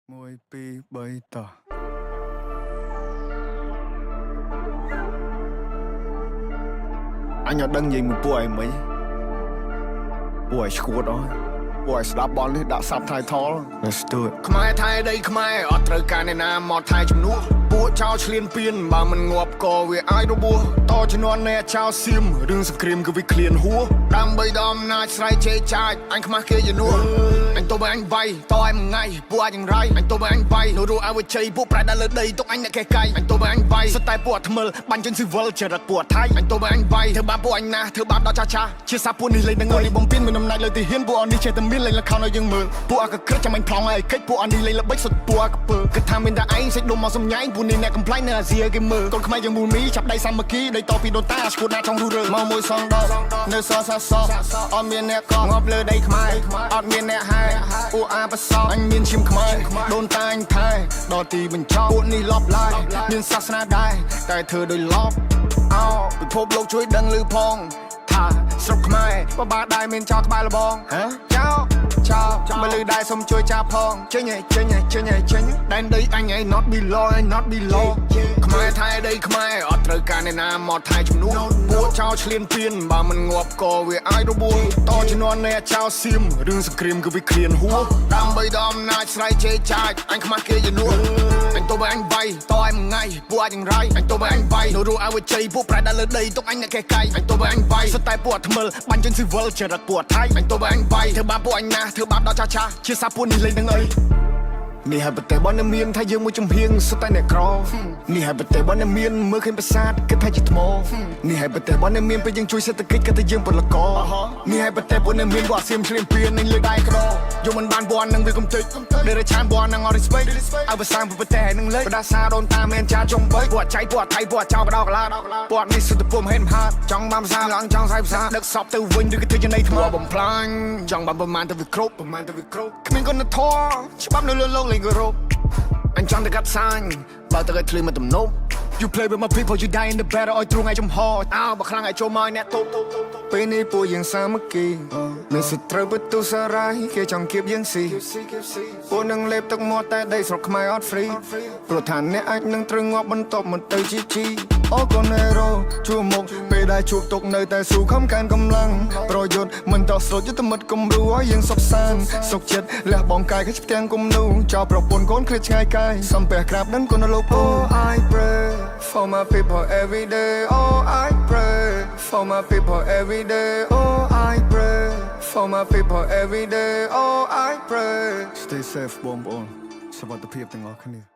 1 2 3តោះអញអត់ដឹងនិយាយមួយពួកឯងមិញពួកឯងឈួតអស់ពួកឯងស្ដាប់បលនេះដាក់ subtitle Let's do it ខ្មែរថៃដីខ្មែរអត់ត្រូវការអ្នកណាមកថៃជំនួសពួកចោលឆ្លៀនពៀនបើមិនងាប់ក៏វាអាចរបួសតជំនាន់អ្នកចោលសៀមរឿងសង្គ្រាមគឺវាឃ្លានហួរដើម្បីដល់អំណាចស្រ័យជេរចាចអញខ្មាស់គេជំនួសអញទៅបើអញវាយតឯមួយថ្ងៃពួកអាចយ៉ាងไรអញទៅបើអញវាយនោះអើវិជ័យពួកប្រែដល់លើដីទុកអញអ្នកកែកៃអញទៅបើអញវាយសុទ្ធតែពួកថ្មិលបាញ់ជិនស៊ីវិលចរិតពួកថៃអញទៅបើអញវាយធ្វើបាបពួកអញណាធ្វើបាបដល់ចាស់ជាសាពួកនេះលេងនឹងនេះបំពេញមានអំណាចលើទីហ៊ានពួកអននេះចេះតែមានលេងលខោឲ្យយើងមើលពួកអកក្រឹកចាំអញប្លង់ឲ្យកិច្ចពួកអននេះលេងល្បិចសុទ្ធពួកអកពើគិតថាមានតែឯងសេចដុំមកសំញ៉ៃពួកនេះអ្នកកំ ប្លែងនៅអាស៊ីគេមើលកូនខ្មែរយើងមូលមីចាប់ដៃសាមគ្គីដៃតពីដូនតាឈួតណាចង់រស់រើមកមួយសងដល់នៅសសសអត់មានអ្នកកងាប់លើដីខ្មែរអត់មានអ្នកហែពួកអាបសអញមានឈាមខ្មែរដូនតាអញថែដល់ទីបញ្ចប់ពួកនេះលប់ឡាយមានសាសនាដែរតែធ្វើដោយលប់អោពិភពលោកជួយដឹងឮផងថាស្រុកខ្មែរបបាដែរមានចោលក្បាលលបងចោលមកលឺដែរសុំជួយចាប់ផងចេញដែនដីអញឯង not below ខ្មែរថៃដីខ្មែរអត់ត្រូវការអ្នកណាមកថៃជំនួសពួកចោលឆ្លៀនពៀនបើមិនងាប់ក៏វាអាចរបួសតជំនាន់អ្នកចោលសៀមរឿងសង្គ្រាមគឺវាឃ្លានហួរដើម្បីដល់អំណាចស្រ័យជេរចាចអញខ្មាស់គេជំនួសអញទៅបើអញវាយតឯមួយថ្ងៃពួកអាចយ៉ាងไรអញទៅបើអញវាយនោះអើវិជ័យពួកប្រែដល់លើដីទុកអញអ្នកកែកៃអញទៅបើអញវាយសុទ្ធតែពួកថ្មិលបាញ់ជិនស៊ីវិលចរិតពួកថៃអញទៅបើអញវាយធ្វើបាបពួកអញណាធ្វើបាបដល់ចាស់ជាសាពួកនេះលេងនឹងអីនេះហើយប្រទេសបនមានថាយើងមួយចំហៀងសុទ្ធតែអ្នកក្រនេះហើយប្រទេសបនមានមើលឃើញប្រាសាទគិតថាជាថ្មនេះហើយប្រទេសបនមានពេលយើងជួយសេដ្ឋកិច្ចគិតថាយើងពលករនេះហើយប្រទេសបនមានពួកអាសៀមឆ្លៀនពៀននឹងលើដៃក្រយកមិនបានបននឹងវាកំតិចដែលឆានបននឹងអត់ respect ឲ្យភាសាប្រទេសនឹងលេបដាសាដូនតាមានចាចំបីពួកចៃពួកថៃពួកចោលបដោកឡាពួកនេះសុទ្ធតែពុំហេតុហាតចង់បានភាសាឡើងចង់សាយភាសាដឹកសពទៅវិញឬក៏ធ្វើចំណៃថ្មបំផ្លាញចង់បានប្រមាណទៅវាគ្រប់គ្មានគុណធម៌ច្បាប់នៅលើលោកអញចង់តែកាត់សាញ់បើតើគេឃ្លីមកទំនប់ You play with my people you die in the battle ឲ្យទ្រូងឲ្យចំហអើបើខ្លាំងឲ្យចូលមកអ្នកទូពេលនេះពួកយើងសាមគ្គីនៅសត្រូវបន្ទុសារាយគេចង់គៀបយើងស៊ីពួកនឹងលេបទឹកមាត់តែដីស្រុកខ្មែរអត់ free ព្រោះថាអ្នកអាចនឹងត្រូវងាប់បន្ទាប់មកទៅជីអូកូណេរ៉ូជួមុខពេលដែលជួបទុកនៅតែស៊ូខំកានកម្លាំងប្រយុទ្ធមិនតោះស្រូតយុទ្ធមិត្តគំរូឲ្យយើងសុខសាន្តសុខចិត្តលះបង់កាយឲ្យផ្ទាំងគំនូចោលប្រពន្ធកូនឃ្លាតឆ្ងាយកាយសំពះក្រាបនឹងគុណលោកពូ I pray for my people every day oh I pray for my people every day oh I pray for my people every day oh I pray Stay safe បងប្អូនសុវត្ថិភាពទាំងអស់គ្នា